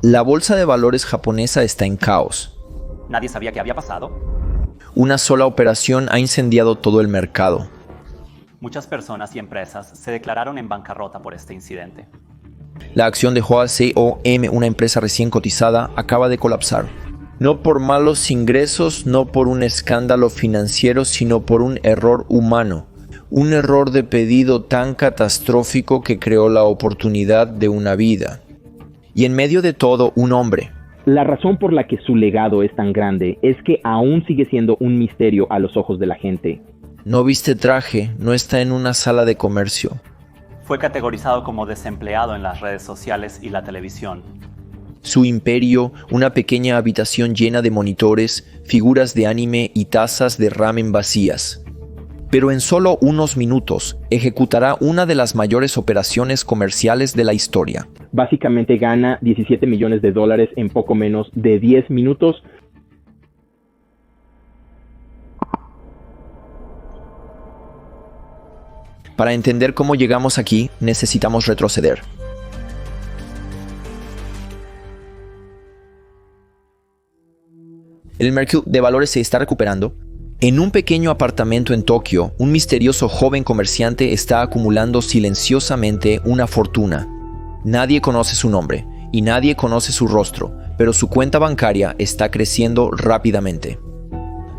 La bolsa de valores japonesa está en caos. Nadie sabía qué había pasado. Una sola operación ha incendiado todo el mercado. Muchas personas y empresas se declararon en bancarrota por este incidente. La acción de HOACOM, una empresa recién cotizada, acaba de colapsar. No por malos ingresos, no por un escándalo financiero, sino por un error humano. Un error de pedido tan catastrófico que creó la oportunidad de una vida. Y en medio de todo, un hombre. La razón por la que su legado es tan grande es que aún sigue siendo un misterio a los ojos de la gente. No viste traje, no está en una sala de comercio. Fue categorizado como desempleado en las redes sociales y la televisión. Su imperio, una pequeña habitación llena de monitores, figuras de anime y tazas de ramen vacías. Pero en solo unos minutos ejecutará una de las mayores operaciones comerciales de la historia. Básicamente gana $17 millones en poco menos de 10 minutos. Para entender cómo llegamos aquí, necesitamos retroceder. El mercado de valores se está recuperando. En un pequeño apartamento en Tokio, un misterioso joven comerciante está acumulando silenciosamente una fortuna. Nadie conoce su nombre y nadie conoce su rostro, pero su cuenta bancaria está creciendo rápidamente.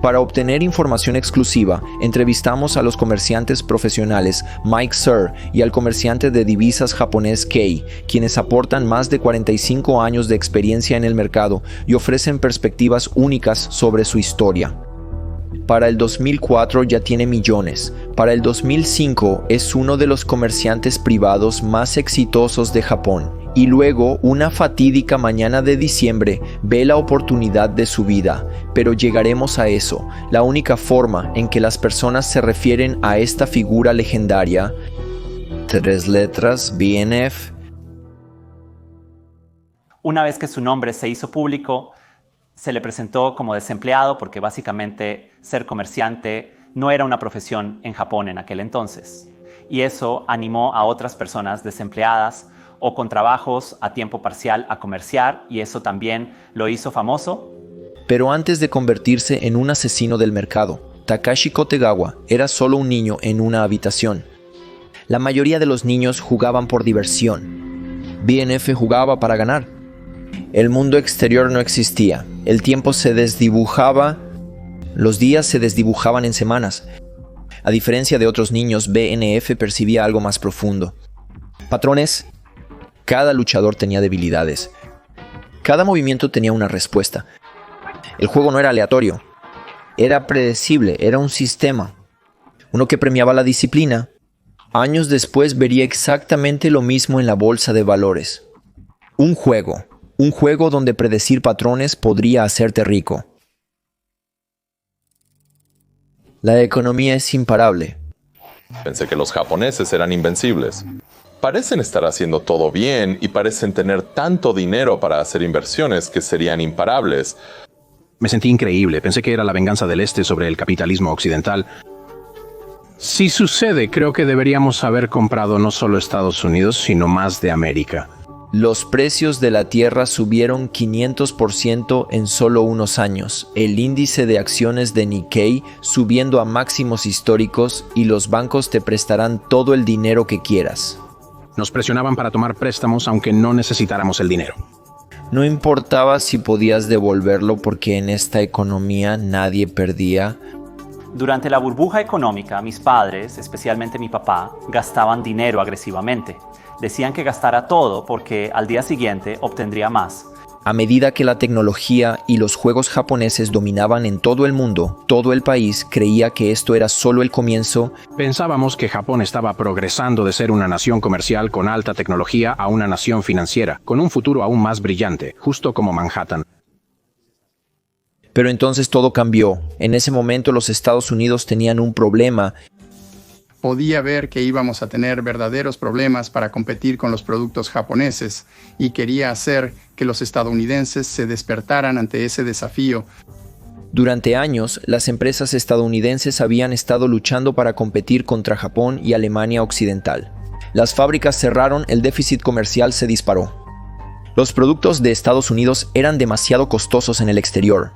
Para obtener información exclusiva, entrevistamos a los comerciantes profesionales Mike Sir y al comerciante de divisas japonés Kei, quienes aportan más de 45 años de experiencia en el mercado y ofrecen perspectivas únicas sobre su historia. Para el 2004 ya tiene millones. Para el 2005 es uno de los comerciantes privados más exitosos de Japón. Y luego, una fatídica mañana de diciembre, ve la oportunidad de su vida. Pero llegaremos a eso. La única forma en que las personas se refieren a esta figura legendaria, 3 letras, BNF. Una vez que su nombre se hizo público, se le presentó como desempleado porque básicamente ser comerciante no era una profesión en Japón en aquel entonces. Y eso animó a otras personas desempleadas o con trabajos a tiempo parcial a comerciar, y eso también lo hizo famoso. Pero antes de convertirse en un asesino del mercado, Takashi Kotegawa era solo un niño en una habitación. La mayoría de los niños jugaban por diversión. BNF jugaba para ganar. El mundo exterior no existía. El tiempo se desdibujaba. Los días se desdibujaban en semanas. A diferencia de otros niños, BNF percibía algo más profundo. Patrones. Cada luchador tenía debilidades. Cada movimiento tenía una respuesta. El juego no era aleatorio. Era predecible, era un sistema. Uno que premiaba la disciplina. Años después vería exactamente lo mismo en la bolsa de valores. Un juego donde predecir patrones podría hacerte rico. La economía es imparable. Pensé que los japoneses eran invencibles. Parecen estar haciendo todo bien y parecen tener tanto dinero para hacer inversiones que serían imparables. Me sentí increíble. Pensé que era la venganza del Este sobre el capitalismo occidental. Si sucede, creo que deberíamos haber comprado no solo Estados Unidos, sino más de América. Los precios de la tierra subieron 500% en solo unos años. El índice de acciones de Nikkei subiendo a máximos históricos, y los bancos te prestarán todo el dinero que quieras. Nos presionaban para tomar préstamos aunque no necesitáramos el dinero. No importaba si podías devolverlo porque en esta economía nadie perdía. Durante la burbuja económica, mis padres, especialmente mi papá, gastaban dinero agresivamente. Decían que gastara todo porque al día siguiente obtendría más. A medida que la tecnología y los juegos japoneses dominaban en todo el mundo, todo el país creía que esto era solo el comienzo. Pensábamos que Japón estaba progresando de ser una nación comercial con alta tecnología a una nación financiera, con un futuro aún más brillante, justo como Manhattan. Pero entonces todo cambió. En ese momento los Estados Unidos tenían un problema. Podía ver que íbamos a tener verdaderos problemas para competir con los productos japoneses y quería hacer que los estadounidenses se despertaran ante ese desafío. Durante años, las empresas estadounidenses habían estado luchando para competir contra Japón y Alemania Occidental. Las fábricas cerraron, el déficit comercial se disparó. Los productos de Estados Unidos eran demasiado costosos en el exterior.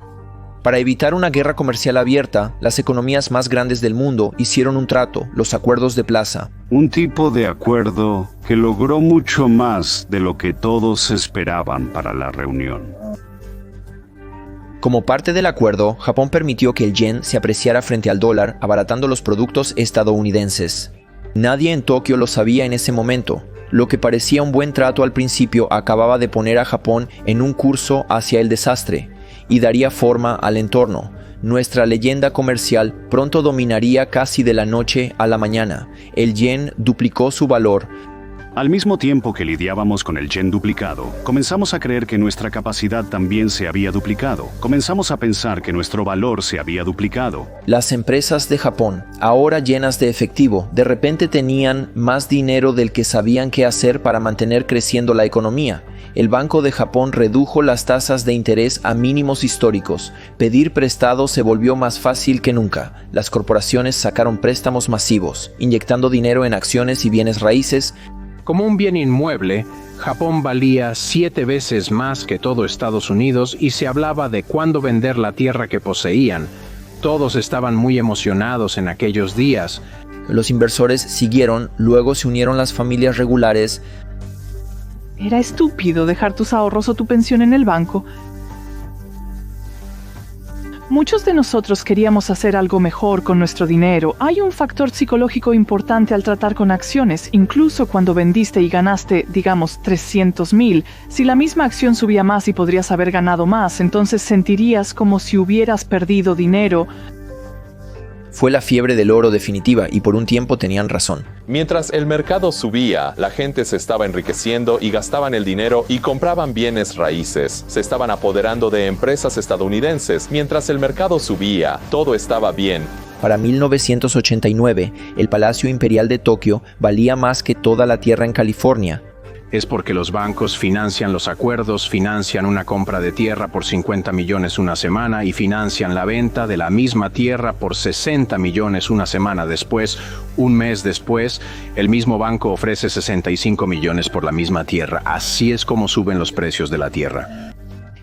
Para evitar una guerra comercial abierta, las economías más grandes del mundo hicieron un trato, los Acuerdos de Plaza. Un tipo de acuerdo que logró mucho más de lo que todos esperaban para la reunión. Como parte del acuerdo, Japón permitió que el yen se apreciara frente al dólar, abaratando los productos estadounidenses. Nadie en Tokio lo sabía en ese momento. Lo que parecía un buen trato al principio acababa de poner a Japón en un curso hacia el desastre y daría forma al entorno. Nuestra leyenda comercial pronto dominaría casi de la noche a la mañana. El yen duplicó su valor. Al mismo tiempo que lidiábamos con el yen duplicado, comenzamos a creer que nuestra capacidad también se había duplicado. Comenzamos a pensar que nuestro valor se había duplicado. Las empresas de Japón, ahora llenas de efectivo, de repente tenían más dinero del que sabían qué hacer para mantener creciendo la economía. El Banco de Japón redujo las tasas de interés a mínimos históricos. Pedir prestado se volvió más fácil que nunca. Las corporaciones sacaron préstamos masivos, inyectando dinero en acciones y bienes raíces. Como un bien inmueble, Japón valía 7 veces más que todo Estados Unidos y se hablaba de cuándo vender la tierra que poseían. Todos estaban muy emocionados en aquellos días. Los inversores siguieron, luego se unieron las familias regulares. Era estúpido dejar tus ahorros o tu pensión en el banco. Muchos de nosotros queríamos hacer algo mejor con nuestro dinero. Hay un factor psicológico importante al tratar con acciones, incluso cuando vendiste y ganaste, digamos, 300,000. Si la misma acción subía más y podrías haber ganado más, entonces sentirías como si hubieras perdido dinero. Fue la fiebre del oro definitiva y por un tiempo tenían razón. Mientras el mercado subía, la gente se estaba enriqueciendo y gastaban el dinero y compraban bienes raíces. Se estaban apoderando de empresas estadounidenses. Mientras el mercado subía, todo estaba bien. Para 1989, el Palacio Imperial de Tokio valía más que toda la tierra en California. Es porque los bancos financian los acuerdos, financian una compra de tierra por 50 millones una semana y financian la venta de la misma tierra por 60 millones una semana después. Un mes después, el mismo banco ofrece 65 millones por la misma tierra. Así es como suben los precios de la tierra.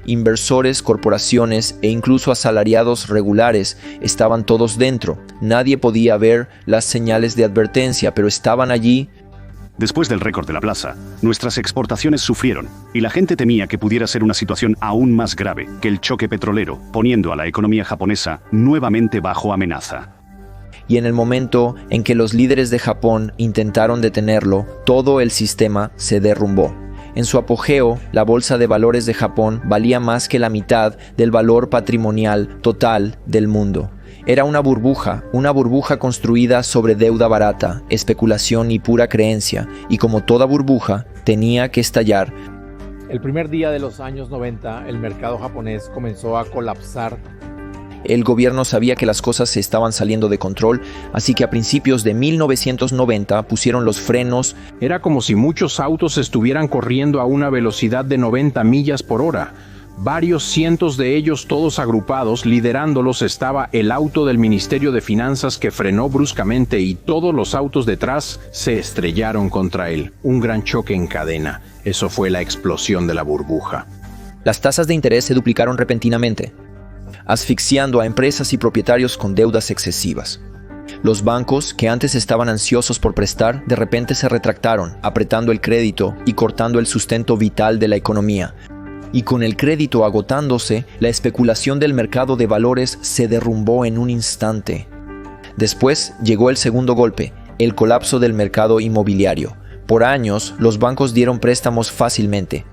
Inversores, corporaciones e incluso asalariados regulares estaban todos dentro. Nadie podía ver las señales de advertencia, pero estaban allí. Después del récord de la plaza, nuestras exportaciones sufrieron, y la gente temía que pudiera ser una situación aún más grave que el choque petrolero, poniendo a la economía japonesa nuevamente bajo amenaza. Y en el momento en que los líderes de Japón intentaron detenerlo, todo el sistema se derrumbó. En su apogeo, la bolsa de valores de Japón valía más que la mitad del valor patrimonial total del mundo. Era una burbuja construida sobre deuda barata, especulación y pura creencia, y como toda burbuja, tenía que estallar. El primer día de los años 90, el mercado japonés comenzó a colapsar. El gobierno sabía que las cosas se estaban saliendo de control, así que a principios de 1990 pusieron los frenos. Era como si muchos autos estuvieran corriendo a una velocidad de 90 millas por hora. Varios cientos de ellos, todos agrupados, liderándolos estaba el auto del Ministerio de Finanzas que frenó bruscamente y todos los autos detrás se estrellaron contra él. Un gran choque en cadena. Eso fue la explosión de la burbuja. Las tasas de interés se duplicaron repentinamente, asfixiando a empresas y propietarios con deudas excesivas. Los bancos, que antes estaban ansiosos por prestar, de repente se retractaron, apretando el crédito y cortando el sustento vital de la economía. Y con el crédito agotándose, la especulación del mercado de valores se derrumbó en un instante. Después llegó el segundo golpe, el colapso del mercado inmobiliario. Por años, los bancos dieron préstamos fácilmente.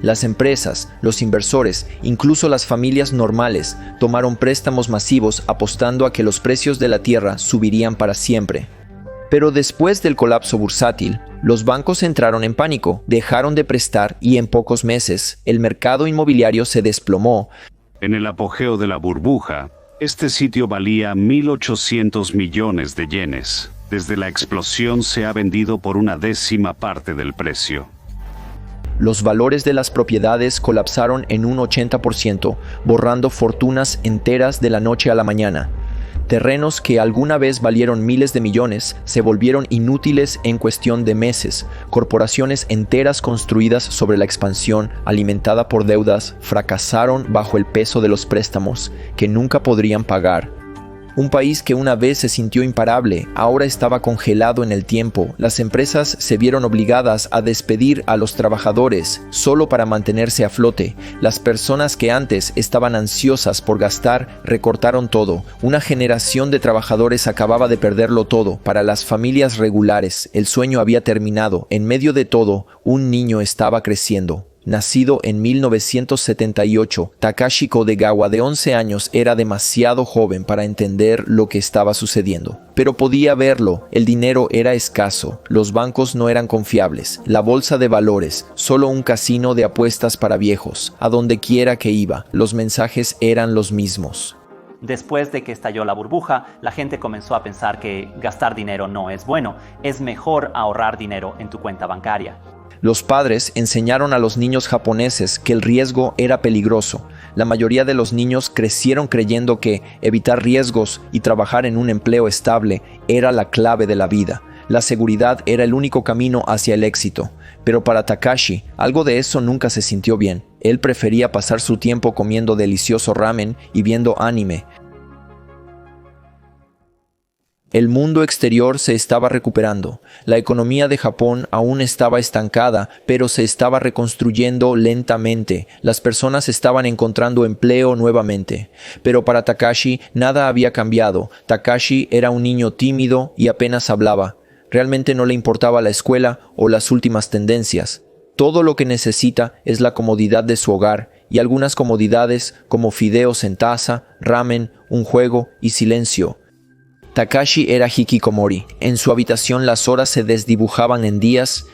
Las empresas, los inversores, incluso las familias normales, tomaron préstamos masivos apostando a que los precios de la tierra subirían para siempre. Pero después del colapso bursátil, los bancos entraron en pánico, dejaron de prestar y en pocos meses el mercado inmobiliario se desplomó. En el apogeo de la burbuja, este sitio valía 1.800 millones de yenes. Desde la explosión se ha vendido por una décima parte del precio. Los valores de las propiedades colapsaron en un 80%, borrando fortunas enteras de la noche a la mañana. Terrenos que alguna vez valieron miles de millones se volvieron inútiles en cuestión de meses. Corporaciones enteras construidas sobre la expansión, alimentada por deudas, fracasaron bajo el peso de los préstamos que nunca podrían pagar. Un país que una vez se sintió imparable, ahora estaba congelado en el tiempo. Las empresas se vieron obligadas a despedir a los trabajadores solo para mantenerse a flote. Las personas que antes estaban ansiosas por gastar recortaron todo. Una generación de trabajadores acababa de perderlo todo. Para las familias regulares, el sueño había terminado. En medio de todo, un niño estaba creciendo. Nacido en 1978, Takashi Kodegawa, de 11 años, era demasiado joven para entender lo que estaba sucediendo. Pero podía verlo, el dinero era escaso, los bancos no eran confiables, la bolsa de valores, solo un casino de apuestas para viejos. A donde quiera que iba, los mensajes eran los mismos. Después de que estalló la burbuja, la gente comenzó a pensar que gastar dinero no es bueno, es mejor ahorrar dinero en tu cuenta bancaria. Los padres enseñaron a los niños japoneses que el riesgo era peligroso. La mayoría de los niños crecieron creyendo que evitar riesgos y trabajar en un empleo estable era la clave de la vida. La seguridad era el único camino hacia el éxito. Pero para Takashi, algo de eso nunca se sintió bien. Él prefería pasar su tiempo comiendo delicioso ramen y viendo anime. El mundo exterior se estaba recuperando. La economía de Japón aún estaba estancada, pero se estaba reconstruyendo lentamente. Las personas estaban encontrando empleo nuevamente. Pero para Takashi nada había cambiado. Takashi era un niño tímido y apenas hablaba. Realmente no le importaba la escuela o las últimas tendencias. Todo lo que necesita es la comodidad de su hogar y algunas comodidades como fideos en taza, ramen, un juego y silencio. Takashi era hikikomori. En su habitación las horas se desdibujaban en días,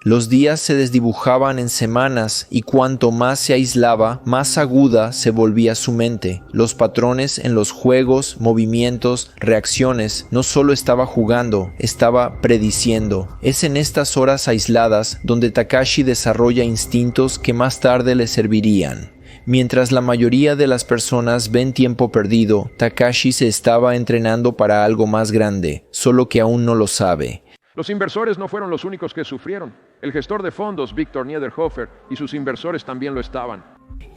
los días se desdibujaban en semanas y cuanto más se aislaba, más aguda se volvía su mente. Los patrones en los juegos, movimientos, reacciones, no solo estaba jugando, estaba prediciendo. Es en estas horas aisladas donde Takashi desarrolla instintos que más tarde le servirían. Mientras la mayoría de las personas ven tiempo perdido, Takashi se estaba entrenando para algo más grande, solo que aún no lo sabe. Los inversores no fueron los únicos que sufrieron. El gestor de fondos, Victor Niederhofer, y sus inversores también lo estaban.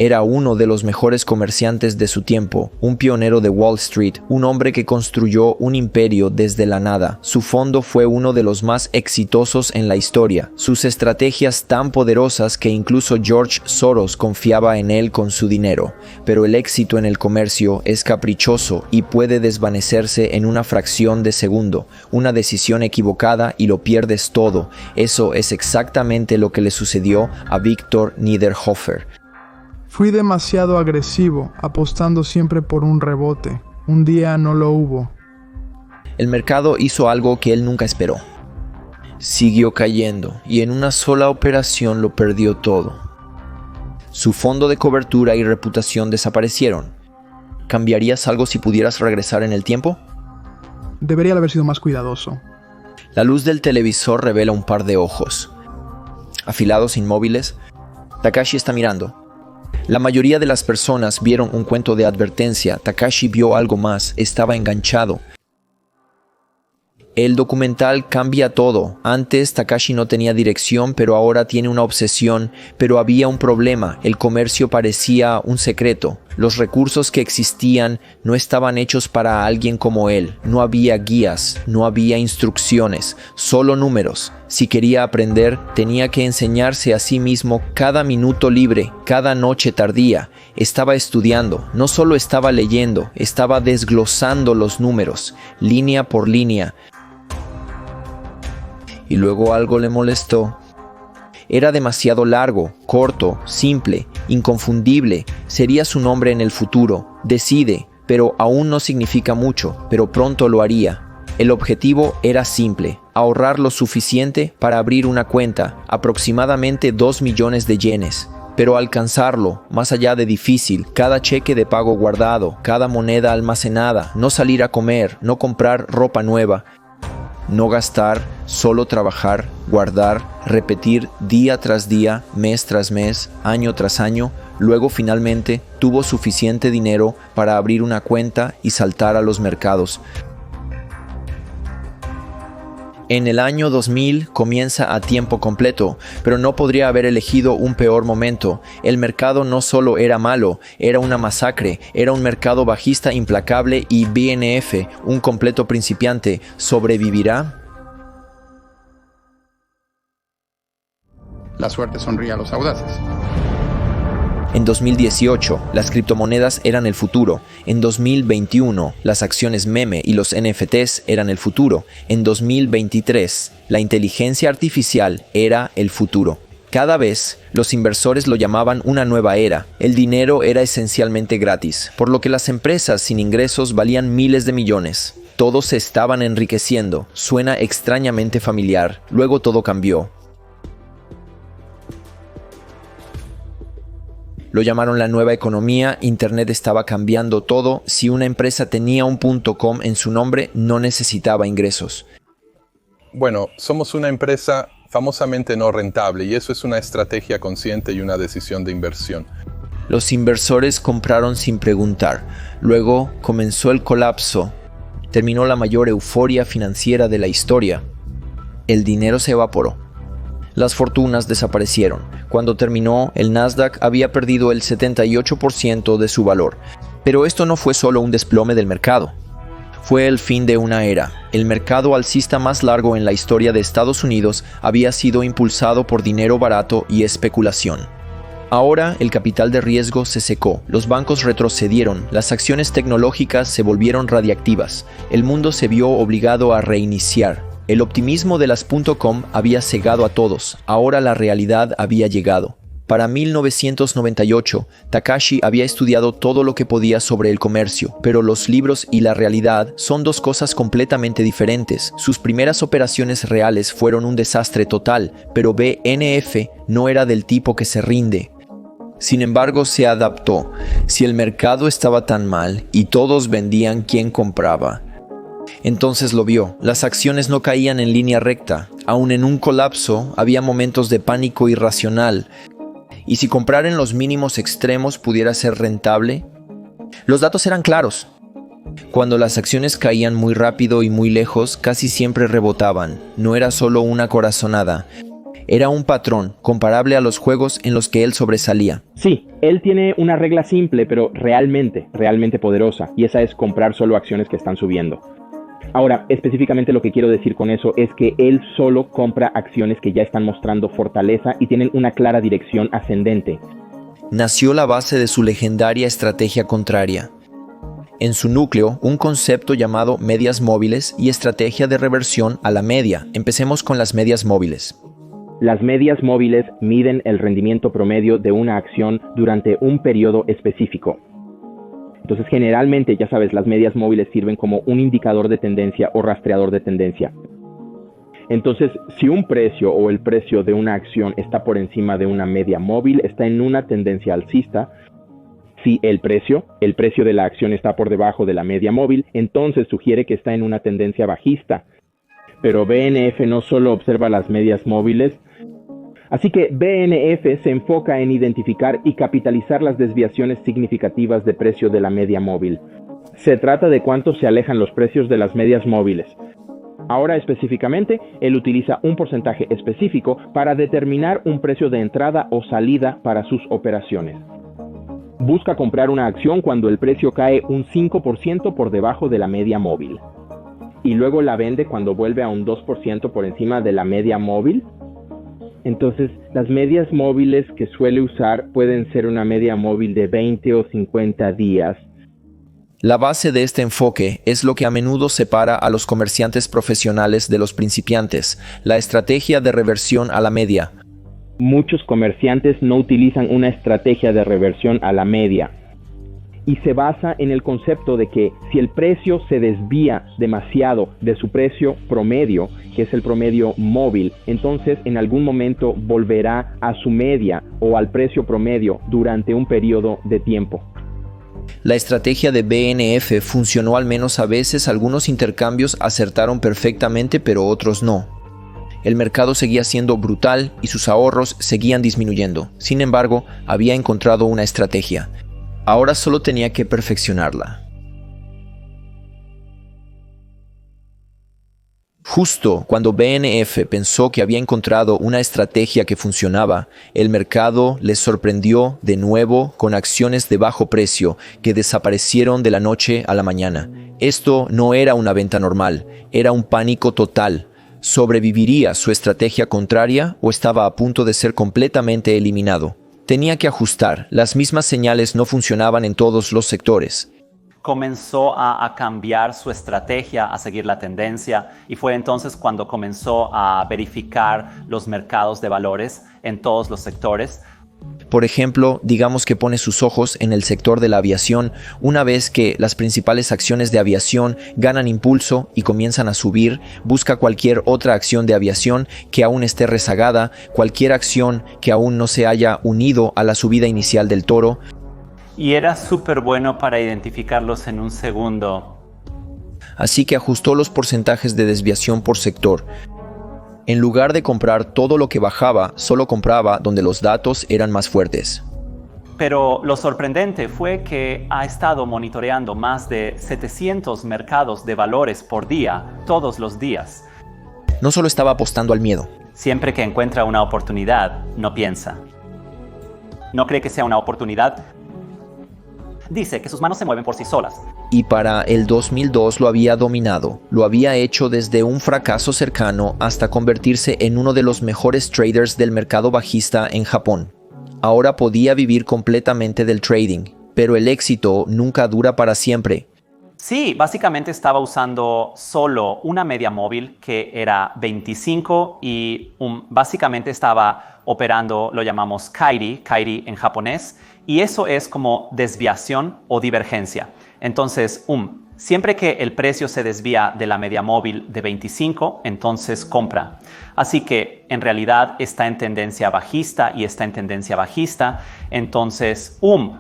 Era uno de los mejores comerciantes de su tiempo, un pionero de Wall Street, un hombre que construyó un imperio desde la nada. Su fondo fue uno de los más exitosos en la historia, sus estrategias tan poderosas que incluso George Soros confiaba en él con su dinero. Pero el éxito en el comercio es caprichoso y puede desvanecerse en una fracción de segundo. Una decisión equivocada y lo pierdes todo. Eso es exactamente lo que le sucedió a Victor Niederhofer. Fui demasiado agresivo, apostando siempre por un rebote. Un día no lo hubo. El mercado hizo algo que él nunca esperó. Siguió cayendo y en una sola operación lo perdió todo. Su fondo de cobertura y reputación desaparecieron. ¿Cambiarías algo si pudieras regresar en el tiempo? Debería haber sido más cuidadoso. La luz del televisor revela un par de ojos. Afilados, inmóviles, Takashi está mirando. La mayoría de las personas vieron un cuento de advertencia. Takashi vio algo más, estaba enganchado. El documental cambia todo. Antes Takashi no tenía dirección, pero ahora tiene una obsesión. Pero había un problema, el comercio parecía un secreto. Los recursos que existían no estaban hechos para alguien como él. No había guías, no había instrucciones, solo números. Si quería aprender, tenía que enseñarse a sí mismo cada minuto libre, cada noche tardía. Estaba estudiando, no solo estaba leyendo, estaba desglosando los números, línea por línea. Y luego algo le molestó. Era demasiado largo, corto, simple, inconfundible. Sería su nombre en el futuro. Decide, pero aún no significa mucho, pero pronto lo haría. El objetivo era simple, ahorrar lo suficiente para abrir una cuenta, aproximadamente 2 millones de yenes. Pero alcanzarlo, más allá de difícil, cada cheque de pago guardado, cada moneda almacenada, no salir a comer, no comprar ropa nueva, no gastar, solo trabajar, guardar, repetir día tras día, mes tras mes, año tras año, Luego finalmente tuvo suficiente dinero para abrir una cuenta y saltar a los mercados. En el año 2000 comienza a tiempo completo, pero no podría haber elegido un peor momento. El mercado no solo era malo, era una masacre, era un mercado bajista implacable y BNF, un completo principiante, ¿sobrevivirá? La suerte sonríe a los audaces. En 2018, las criptomonedas eran el futuro. En 2021, las acciones meme y los NFTs eran el futuro. En 2023, la inteligencia artificial era el futuro. Cada vez, los inversores lo llamaban una nueva era. El dinero era esencialmente gratis, por lo que las empresas sin ingresos valían miles de millones. Todos se estaban enriqueciendo. Suena extrañamente familiar. Luego todo cambió. Lo llamaron la nueva economía, Internet estaba cambiando todo. Si una empresa tenía un .com en su nombre, no necesitaba ingresos. Bueno, somos una empresa famosamente no rentable y eso es una estrategia consciente y una decisión de inversión. Los inversores compraron sin preguntar. Luego comenzó el colapso. Terminó la mayor euforia financiera de la historia. El dinero se evaporó. Las fortunas desaparecieron. Cuando terminó, el Nasdaq había perdido el 78% de su valor. Pero esto no fue solo un desplome del mercado. Fue el fin de una era. El mercado alcista más largo en la historia de Estados Unidos había sido impulsado por dinero barato y especulación. Ahora el capital de riesgo se secó, los bancos retrocedieron, las acciones tecnológicas se volvieron radiactivas. El mundo se vio obligado a reiniciar. El optimismo de las .com había cegado a todos, ahora la realidad había llegado. Para 1998, Takashi había estudiado todo lo que podía sobre el comercio, pero los libros y la realidad son dos cosas completamente diferentes. Sus primeras operaciones reales fueron un desastre total, pero BNF no era del tipo que se rinde. Sin embargo, se adaptó. Si el mercado estaba tan mal y todos vendían, ¿quién compraba? Entonces lo vio. Las acciones no caían en línea recta. Aún en un colapso, había momentos de pánico irracional. ¿Y si comprar en los mínimos extremos pudiera ser rentable? Los datos eran claros. Cuando las acciones caían muy rápido y muy lejos, casi siempre rebotaban. No era solo una corazonada. Era un patrón, comparable a los juegos en los que él sobresalía. Sí, él tiene una regla simple, pero realmente poderosa, y esa es comprar solo acciones que están subiendo. Ahora, específicamente lo que quiero decir con eso es que él solo compra acciones que ya están mostrando fortaleza y tienen una clara dirección ascendente. Nació la base de su legendaria estrategia contraria. En su núcleo, un concepto llamado medias móviles y estrategia de reversión a la media. Empecemos con las medias móviles. Las medias móviles miden el rendimiento promedio de una acción durante un periodo específico. Entonces, generalmente, ya sabes, las medias móviles sirven como un indicador de tendencia o rastreador de tendencia. Entonces, si un precio o el precio de una acción está por encima de una media móvil, está en una tendencia alcista. Si el precio de la acción está por debajo de la media móvil, entonces sugiere que está en una tendencia bajista. Pero BNF no solo observa las medias móviles, así que BNF se enfoca en identificar y capitalizar las desviaciones significativas de precio de la media móvil. Se trata de cuánto se alejan los precios de las medias móviles. Ahora específicamente, él utiliza un porcentaje específico para determinar un precio de entrada o salida para sus operaciones. Busca comprar una acción cuando el precio cae un 5% por debajo de la media móvil. Y luego la vende cuando vuelve a un 2% por encima de la media móvil. Entonces, las medias móviles que suele usar pueden ser una media móvil de 20 o 50 días. La base de este enfoque es lo que a menudo separa a los comerciantes profesionales de los principiantes, la estrategia de reversión a la media. Muchos comerciantes no utilizan una estrategia de reversión a la media. Y se basa en el concepto de que si el precio se desvía demasiado de su precio promedio, que es el promedio móvil, entonces en algún momento volverá a su media o al precio promedio durante un periodo de tiempo. La estrategia de BNF funcionó al menos a veces. Algunos intercambios acertaron perfectamente, pero otros no. El mercado seguía siendo brutal y sus ahorros seguían disminuyendo. Sin embargo, había encontrado una estrategia. Ahora solo tenía que perfeccionarla. Justo cuando BNF pensó que había encontrado una estrategia que funcionaba, el mercado les sorprendió de nuevo con acciones de bajo precio que desaparecieron de la noche a la mañana. Esto no era una venta normal, era un pánico total. ¿Sobreviviría su estrategia contraria o estaba a punto de ser completamente eliminado? Tenía que ajustar, las mismas señales no funcionaban en todos los sectores. Comenzó a cambiar su estrategia, a seguir la tendencia, y fue entonces cuando comenzó a verificar los mercados de valores en todos los sectores. Por ejemplo, digamos que pone sus ojos en el sector de la aviación una vez que las principales acciones de aviación ganan impulso y comienzan a subir, busca cualquier otra acción de aviación que aún esté rezagada, cualquier acción que aún no se haya unido a la subida inicial del toro. Y era súper bueno para identificarlos en un segundo. Así que ajustó los porcentajes de desviación por sector. En lugar de comprar todo lo que bajaba, solo compraba donde los datos eran más fuertes. Pero lo sorprendente fue que ha estado monitoreando más de 700 mercados de valores por día, todos los días. No solo estaba apostando al miedo. Siempre que encuentra una oportunidad, no piensa. No cree que sea una oportunidad. Dice que sus manos se mueven por sí solas. Y para el 2002 lo había dominado. Lo había hecho desde un fracaso cercano hasta convertirse en uno de los mejores traders del mercado bajista en Japón. Ahora podía vivir completamente del trading, pero el éxito nunca dura para siempre. Sí, básicamente estaba usando solo una media móvil que era 25 y básicamente estaba operando, lo llamamos Kairi en japonés, y eso es como desviación o divergencia. Entonces, siempre que el precio se desvía de la media móvil de 25, entonces compra. Así que en realidad está en tendencia bajista y está en tendencia bajista. Entonces,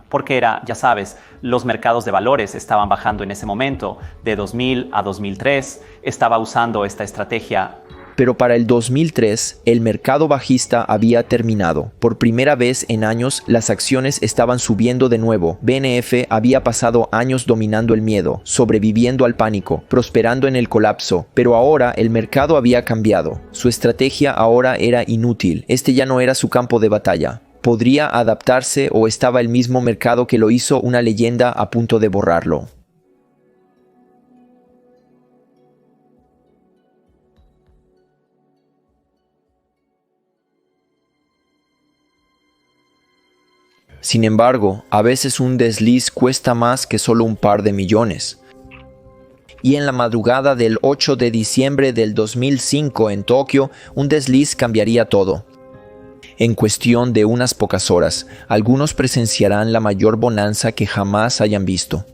porque era, ya sabes, los mercados de valores estaban bajando en ese momento, de 2000 a 2003, estaba usando esta estrategia. Pero para el 2003, el mercado bajista había terminado. Por primera vez en años, las acciones estaban subiendo de nuevo. BNF había pasado años dominando el miedo, sobreviviendo al pánico, prosperando en el colapso. Pero ahora el mercado había cambiado. Su estrategia ahora era inútil. Este ya no era su campo de batalla. ¿Podría adaptarse o estaba el mismo mercado que lo hizo una leyenda a punto de borrarlo? Sin embargo, a veces un desliz cuesta más que solo un par de millones. Y en la madrugada del 8 de diciembre del 2005 en Tokio, un desliz cambiaría todo. En cuestión de unas pocas horas, algunos presenciarán la mayor bonanza que jamás hayan visto.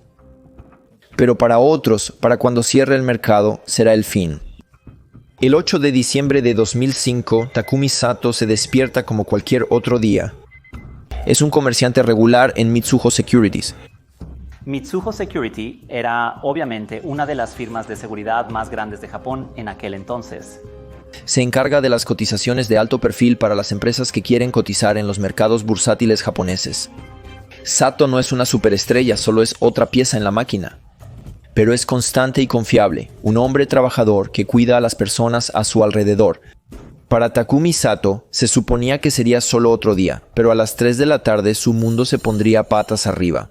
Pero para otros, para cuando cierre el mercado, será el fin. El 8 de diciembre de 2005, Takumi Sato se despierta como cualquier otro día. Es un comerciante regular en Mitsuho Securities. Mitsuho Security era obviamente una de las firmas de seguridad más grandes de Japón en aquel entonces. Se encarga de las cotizaciones de alto perfil para las empresas que quieren cotizar en los mercados bursátiles japoneses. Sato no es una superestrella, solo es otra pieza en la máquina. Pero es constante y confiable, un hombre trabajador que cuida a las personas a su alrededor. Para Takumi Sato, se suponía que sería solo otro día, pero a las 3 de la tarde su mundo se pondría patas arriba.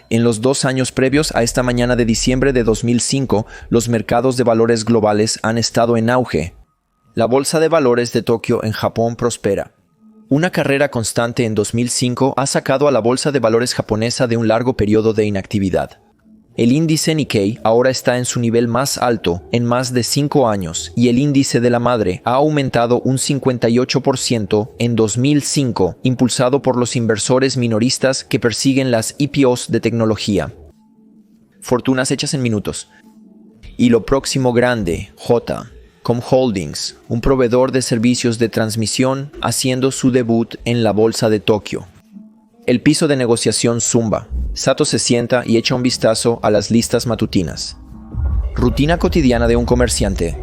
En los 2 años previos a esta mañana de diciembre de 2005, los mercados de valores globales han estado en auge. La bolsa de valores de Tokio en Japón prospera. Una carrera constante en 2005 ha sacado a la bolsa de valores japonesa de un largo periodo de inactividad. El índice Nikkei ahora está en su nivel más alto en más de 5 años y el índice de la madre ha aumentado un 58% en 2005, impulsado por los inversores minoristas que persiguen las IPOs de tecnología. Fortunas hechas en minutos. Y lo próximo grande, Com Holdings, un proveedor de servicios de transmisión, haciendo su debut en la bolsa de Tokio. El piso de negociación zumba. Sato se sienta y echa un vistazo a las listas matutinas. Rutina cotidiana de un comerciante.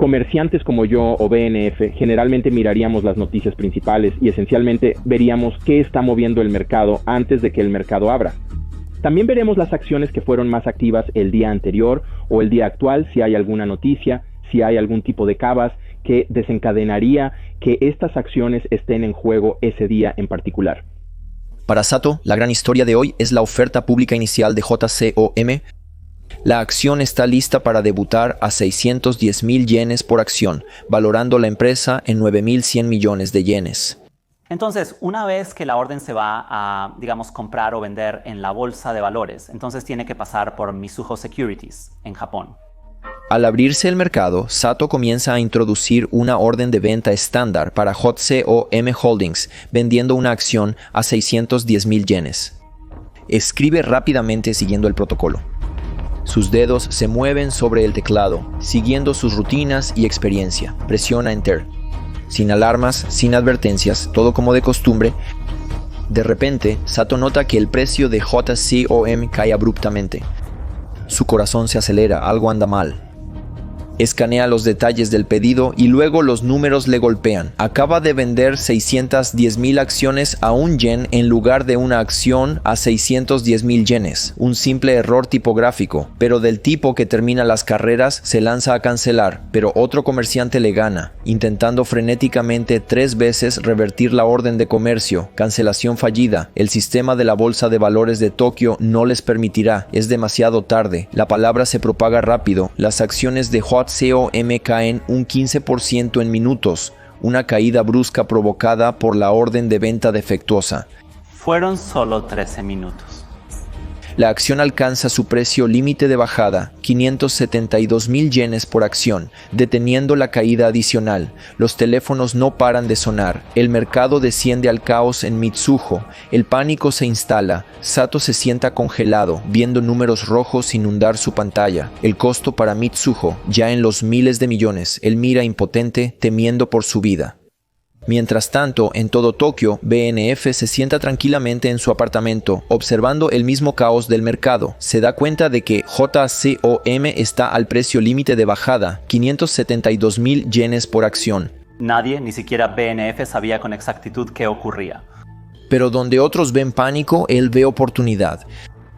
Comerciantes como yo o BNF generalmente miraríamos las noticias principales y esencialmente veríamos qué está moviendo el mercado antes de que el mercado abra. También veremos las acciones que fueron más activas el día anterior o el día actual, si hay alguna noticia, si hay algún tipo de cabas que desencadenaría que estas acciones estén en juego ese día en particular. Para Sato, la gran historia de hoy es la oferta pública inicial de JCOM. La acción está lista para debutar a 610,000 yenes por acción, valorando la empresa en 9,100 millones de yenes. Entonces, una vez que la orden se va a, comprar o vender en la bolsa de valores, entonces tiene que pasar por Mizuho Securities en Japón. Al abrirse el mercado, Sato comienza a introducir una orden de venta estándar para JCOM Holdings, vendiendo una acción a 610,000 yenes. Escribe rápidamente siguiendo el protocolo. Sus dedos se mueven sobre el teclado, siguiendo sus rutinas y experiencia. Presiona Enter. Sin alarmas, sin advertencias, todo como de costumbre. De repente, Sato nota que el precio de JCOM cae abruptamente. Su corazón se acelera, algo anda mal. Escanea los detalles del pedido y luego los números le golpean. Acaba de vender 610,000 acciones a 1 yen en lugar de una acción a 610,000 yenes. Un simple error tipográfico, pero del tipo que termina las carreras, se lanza a cancelar, pero otro comerciante le gana, intentando frenéticamente 3 veces revertir la orden de comercio. Cancelación fallida. El sistema de la bolsa de valores de Tokio no les permitirá. Es demasiado tarde. La palabra se propaga rápido. Las acciones de JCOM caen un 15% en minutos, una caída brusca provocada por la orden de venta defectuosa. Fueron solo 13 minutos. La acción alcanza su precio límite de bajada, 572,000 yenes por acción, deteniendo la caída adicional. Los teléfonos no paran de sonar. El mercado desciende al caos en Mizuho. El pánico se instala. Sato se sienta congelado, viendo números rojos inundar su pantalla. El costo para Mizuho, ya en los miles de millones. Él mira impotente, temiendo por su vida. Mientras tanto, en todo Tokio, BNF se sienta tranquilamente en su apartamento, observando el mismo caos del mercado. Se da cuenta de que JCOM está al precio límite de bajada, 572,000 yenes por acción. Nadie, ni siquiera BNF, sabía con exactitud qué ocurría. Pero donde otros ven pánico, él ve oportunidad.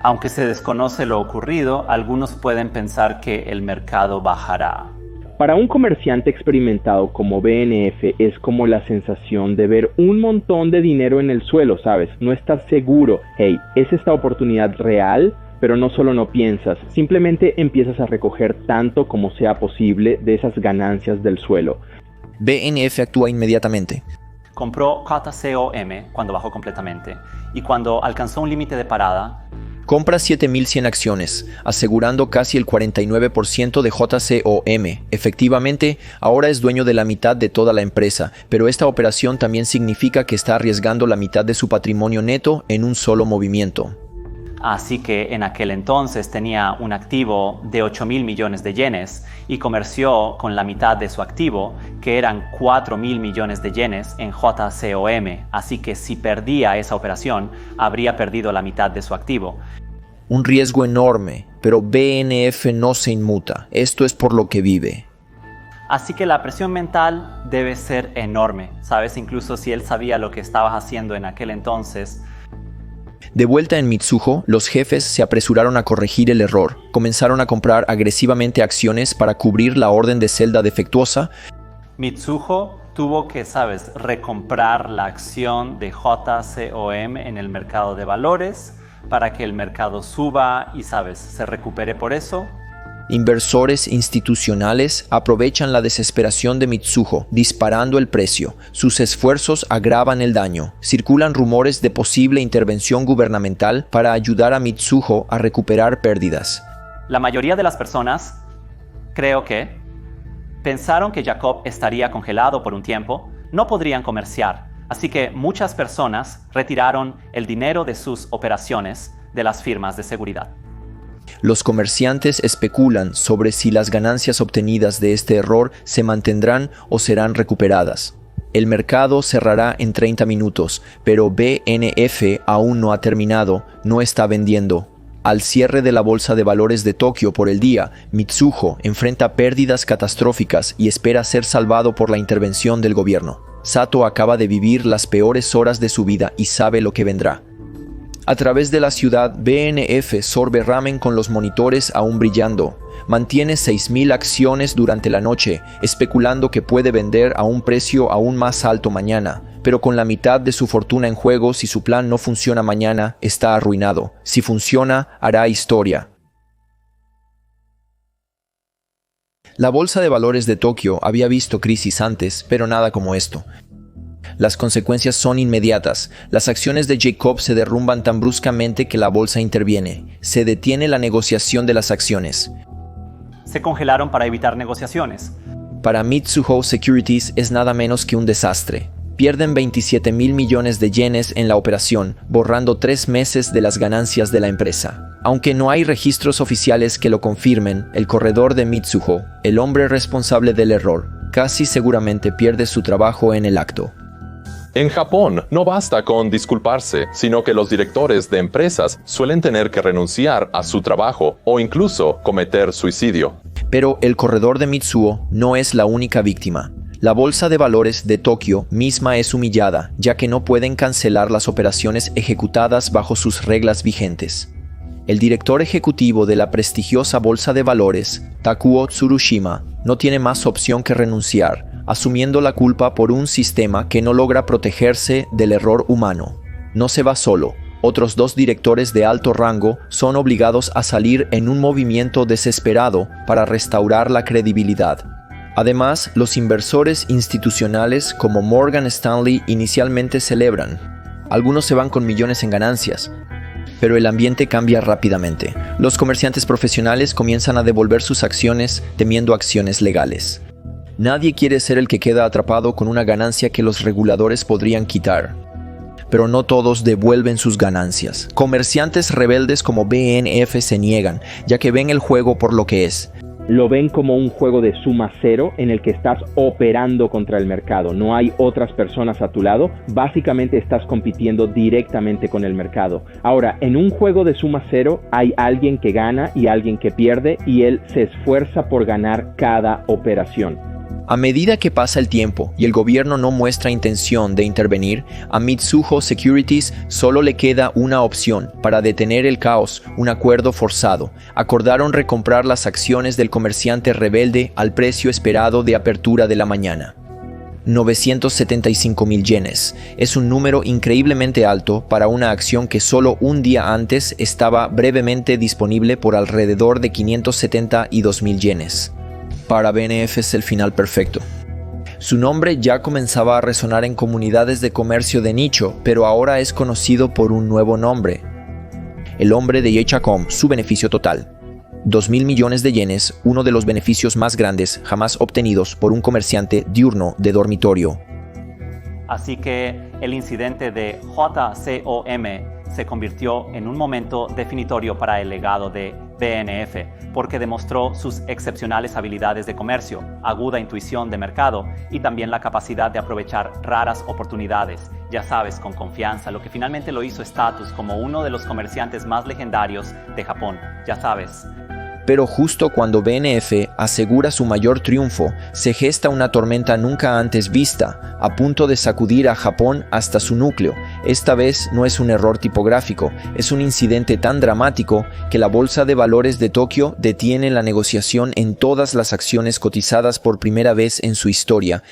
Aunque se desconoce lo ocurrido, algunos pueden pensar que el mercado bajará. Para un comerciante experimentado como BNF es como la sensación de ver un montón de dinero en el suelo, ¿sabes? No estás seguro. Hey, ¿es esta oportunidad real? Pero no solo no piensas, simplemente empiezas a recoger tanto como sea posible de esas ganancias del suelo. BNF actúa inmediatamente. Compró JCOM cuando bajó completamente y cuando alcanzó un límite de parada, compra 7,100 acciones, asegurando casi el 49% de JCOM. Efectivamente, ahora es dueño de la mitad de toda la empresa, pero esta operación también significa que está arriesgando la mitad de su patrimonio neto en un solo movimiento. Así que en aquel entonces tenía un activo de 8,000 millones de yenes y comerció con la mitad de su activo, que eran 4,000 millones de yenes en JCOM. Así que si perdía esa operación, habría perdido la mitad de su activo. Un riesgo enorme, pero BNF no se inmuta. Esto es por lo que vive. Así que la presión mental debe ser enorme, ¿sabes? Incluso si él sabía lo que estabas haciendo en aquel entonces. De vuelta en Mizuho, los jefes se apresuraron a corregir el error. Comenzaron a comprar agresivamente acciones para cubrir la orden de celda defectuosa. Mizuho tuvo que, recomprar la acción de JCOM en el mercado de valores para que el mercado suba y, se recupere por eso. Inversores institucionales aprovechan la desesperación de Mizuho, disparando el precio. Sus esfuerzos agravan el daño. Circulan rumores de posible intervención gubernamental para ayudar a Mizuho a recuperar pérdidas. La mayoría de las personas, creo que, pensaron que Jacob estaría congelado por un tiempo, no podrían comerciar. Así que muchas personas retiraron el dinero de sus operaciones de las firmas de seguridad. Los comerciantes especulan sobre si las ganancias obtenidas de este error se mantendrán o serán recuperadas. El mercado cerrará en 30 minutos, pero BNF aún no ha terminado, no está vendiendo. Al cierre de la Bolsa de Valores de Tokio por el día, Mitsuho enfrenta pérdidas catastróficas y espera ser salvado por la intervención del gobierno. Sato acaba de vivir las peores horas de su vida y sabe lo que vendrá. A través de la ciudad, BNF sorbe ramen con los monitores aún brillando. Mantiene 6.000 acciones durante la noche, especulando que puede vender a un precio aún más alto mañana, pero con la mitad de su fortuna en juego. Si su plan no funciona mañana, está arruinado. Si funciona, hará historia. La Bolsa de Valores de Tokio había visto crisis antes, pero nada como esto. Las consecuencias son inmediatas. Las acciones de Jacob se derrumban tan bruscamente que la bolsa interviene. Se detiene la negociación de las acciones. Se congelaron para evitar negociaciones. Para Mitsuho Securities es nada menos que un desastre. Pierden 27.000 millones de yenes en la operación, borrando 3 meses de las ganancias de la empresa. Aunque no hay registros oficiales que lo confirmen, el corredor de Mitsuho, el hombre responsable del error, casi seguramente pierde su trabajo en el acto. En Japón, no basta con disculparse, sino que los directores de empresas suelen tener que renunciar a su trabajo o incluso cometer suicidio. Pero el corredor de Mitsuho no es la única víctima. La Bolsa de Valores de Tokio misma es humillada, ya que no pueden cancelar las operaciones ejecutadas bajo sus reglas vigentes. El director ejecutivo de la prestigiosa Bolsa de Valores, Takuo Tsurushima, no tiene más opción que renunciar, asumiendo la culpa por un sistema que no logra protegerse del error humano. No se va solo. Otros 2 directores de alto rango son obligados a salir en un movimiento desesperado para restaurar la credibilidad. Además, los inversores institucionales como Morgan Stanley inicialmente celebran. Algunos se van con millones en ganancias, pero el ambiente cambia rápidamente. Los comerciantes profesionales comienzan a devolver sus acciones temiendo acciones legales. Nadie quiere ser el que queda atrapado con una ganancia que los reguladores podrían quitar. Pero no todos devuelven sus ganancias. Comerciantes rebeldes como BNF se niegan, ya que ven el juego por lo que es. Lo ven como un juego de suma cero en el que estás operando contra el mercado. No hay otras personas a tu lado. Básicamente estás compitiendo directamente con el mercado. Ahora, en un juego de suma cero hay alguien que gana y alguien que pierde, y él se esfuerza por ganar cada operación. A medida que pasa el tiempo y el gobierno no muestra intención de intervenir, a Mitsuho Securities solo le queda una opción para detener el caos: un acuerdo forzado. Acordaron recomprar las acciones del comerciante rebelde al precio esperado de apertura de la mañana. 975.000 yenes. Es un número increíblemente alto para una acción que solo un día antes estaba brevemente disponible por alrededor de 572.000 yenes. Para BNF es el final perfecto. Su nombre ya comenzaba a resonar en comunidades de comercio de nicho, pero ahora es conocido por un nuevo nombre: el hombre de Yechacom, su beneficio total. 2.000 millones de yenes, uno de los beneficios más grandes jamás obtenidos por un comerciante diurno de dormitorio. Así que el incidente de JCOM se convirtió en un momento definitorio para el legado de BNF, porque demostró sus excepcionales habilidades de comercio, aguda intuición de mercado y también la capacidad de aprovechar raras oportunidades, ya sabes, con confianza, lo que finalmente lo hizo estatus como uno de los comerciantes más legendarios de Japón, ya sabes. Pero justo cuando BNF asegura su mayor triunfo, se gesta una tormenta nunca antes vista, a punto de sacudir a Japón hasta su núcleo. Esta vez no es un error tipográfico, es un incidente tan dramático que la Bolsa de Valores de Tokio detiene la negociación en todas las acciones cotizadas por primera vez en su historia.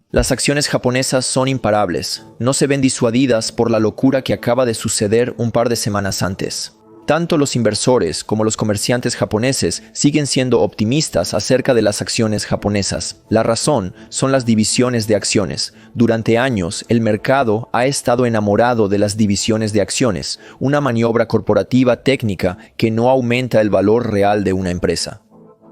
Las acciones japonesas son imparables, no se ven disuadidas por la locura que acaba de suceder un par de semanas antes. Tanto los inversores como los comerciantes japoneses siguen siendo optimistas acerca de las acciones japonesas. La razón son las divisiones de acciones. Durante años, el mercado ha estado enamorado de las divisiones de acciones, una maniobra corporativa técnica que no aumenta el valor real de una empresa.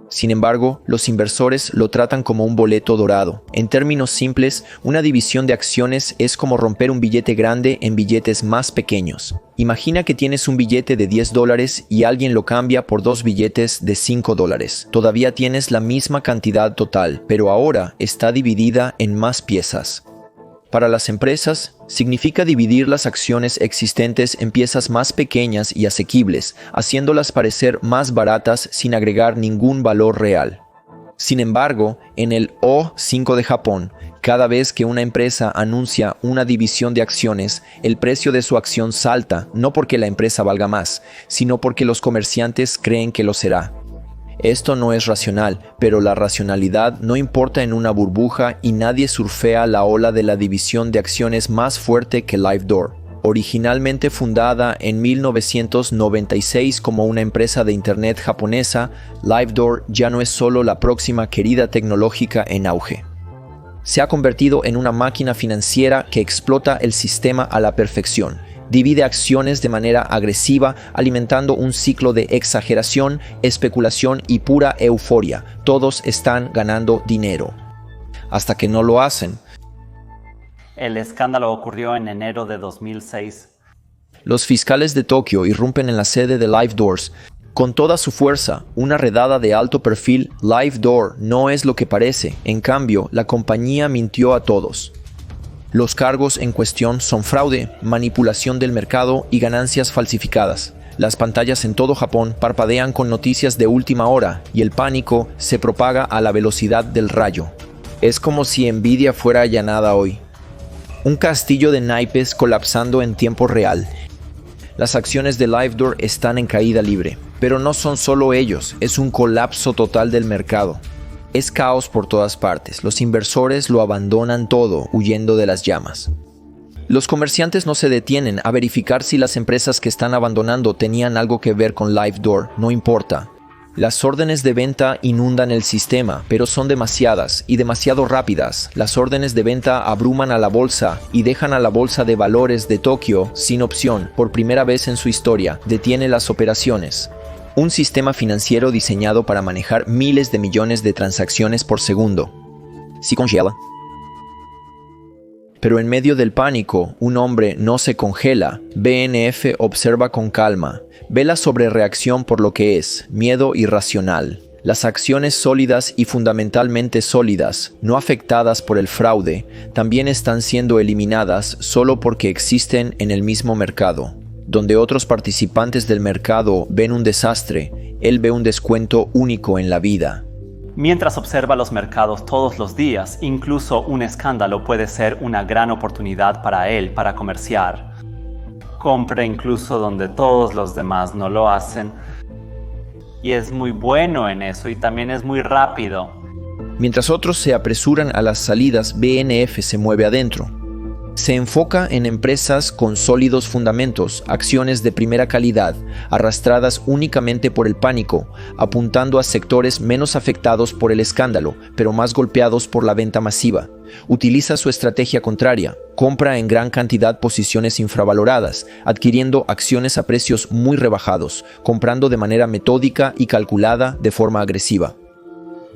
Sin embargo, los inversores lo tratan como un boleto dorado. En términos simples, una división de acciones es como romper un billete grande en billetes más pequeños. Imagina que tienes un billete de $10 y alguien lo cambia por 2 billetes de $5. Todavía tienes la misma cantidad total, pero ahora está dividida en más piezas. Para las empresas, significa dividir las acciones existentes en piezas más pequeñas y asequibles, haciéndolas parecer más baratas sin agregar ningún valor real. Sin embargo, en el O5 de Japón, cada vez que una empresa anuncia una división de acciones, el precio de su acción salta, no porque la empresa valga más, sino porque los comerciantes creen que lo será. Esto no es racional, pero la racionalidad no importa en una burbuja y nadie surfea la ola de la división de acciones más fuerte que LiveDoor. Originalmente fundada en 1996 como una empresa de Internet japonesa, LiveDoor ya no es solo la próxima querida tecnológica en auge. Se ha convertido en una máquina financiera que explota el sistema a la perfección. Divide acciones de manera agresiva, alimentando un ciclo de exageración, especulación y pura euforia. Todos están ganando dinero. Hasta que no lo hacen. El escándalo ocurrió en enero de 2006. Los fiscales de Tokio irrumpen en la sede de LiveDoor. Con toda su fuerza, una redada de alto perfil, LiveDoor no es lo que parece. En cambio, la compañía mintió a todos. Los cargos en cuestión son fraude, manipulación del mercado y ganancias falsificadas. Las pantallas en todo Japón parpadean con noticias de última hora y el pánico se propaga a la velocidad del rayo. Es como si Nvidia fuera allanada hoy. Un castillo de naipes colapsando en tiempo real. Las acciones de LiveDoor están en caída libre, pero no son solo ellos, es un colapso total del mercado. Es caos por todas partes, los inversores lo abandonan todo, huyendo de las llamas. Los comerciantes no se detienen a verificar si las empresas que están abandonando tenían algo que ver con LiveDoor, no importa. Las órdenes de venta inundan el sistema, pero son demasiadas y demasiado rápidas. Las órdenes de venta abruman a la bolsa y dejan a la bolsa de valores de Tokio sin opción. Por primera vez en su historia, detiene las operaciones. Un sistema financiero diseñado para manejar miles de millones de transacciones por segundo. ¿Sí congela? Pero en medio del pánico, un hombre no se congela. BNF observa con calma. Ve la sobrereacción por lo que es, miedo irracional. Las acciones sólidas y fundamentalmente sólidas, no afectadas por el fraude, también están siendo eliminadas solo porque existen en el mismo mercado. Donde otros participantes del mercado ven un desastre, él ve un descuento único en la vida. Mientras observa los mercados todos los días, incluso un escándalo puede ser una gran oportunidad para él para comerciar. Compra incluso donde todos los demás no lo hacen. Y es muy bueno en eso y también es muy rápido. Mientras otros se apresuran a las salidas, BNF se mueve adentro. Se enfoca en empresas con sólidos fundamentos, acciones de primera calidad, arrastradas únicamente por el pánico, apuntando a sectores menos afectados por el escándalo, pero más golpeados por la venta masiva. Utiliza su estrategia contraria, compra en gran cantidad posiciones infravaloradas, adquiriendo acciones a precios muy rebajados, comprando de manera metódica y calculada de forma agresiva.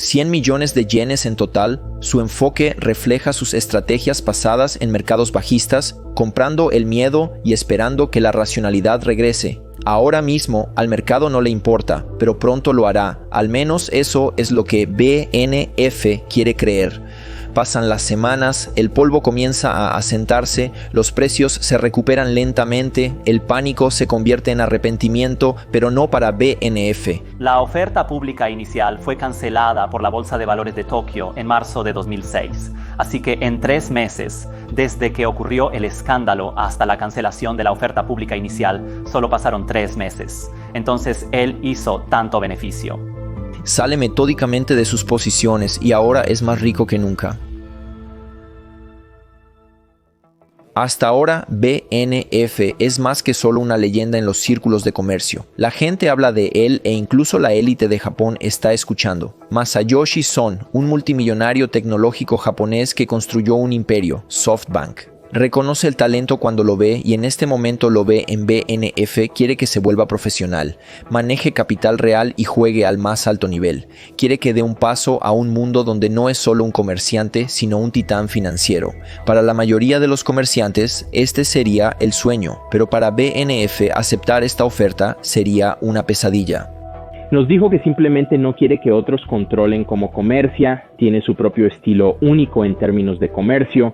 100 millones de yenes en total, su enfoque refleja sus estrategias pasadas en mercados bajistas, comprando el miedo y esperando que la racionalidad regrese. Ahora mismo al mercado no le importa, pero pronto lo hará. Al menos eso es lo que BNF quiere creer. Pasan las semanas, el polvo comienza a asentarse, los precios se recuperan lentamente, el pánico se convierte en arrepentimiento, pero no para BNF. La oferta pública inicial fue cancelada por la Bolsa de Valores de Tokio en marzo de 2006. Así que en 3 meses, desde que ocurrió el escándalo hasta la cancelación de la oferta pública inicial, solo pasaron 3 meses. Entonces él hizo tanto beneficio. Sale metódicamente de sus posiciones y ahora es más rico que nunca. Hasta ahora, BNF es más que solo una leyenda en los círculos de comercio. La gente habla de él e incluso la élite de Japón está escuchando. Masayoshi Son, un multimillonario tecnológico japonés que construyó un imperio, SoftBank. Reconoce el talento cuando lo ve y en este momento lo ve en BNF. Quiere que se vuelva profesional, maneje capital real y juegue al más alto nivel. Quiere que dé un paso a un mundo donde no es solo un comerciante, sino un titán financiero. Para la mayoría de los comerciantes, este sería el sueño, pero para BNF aceptar esta oferta sería una pesadilla. Nos dijo que simplemente no quiere que otros controlen cómo comercia, tiene su propio estilo único en términos de comercio,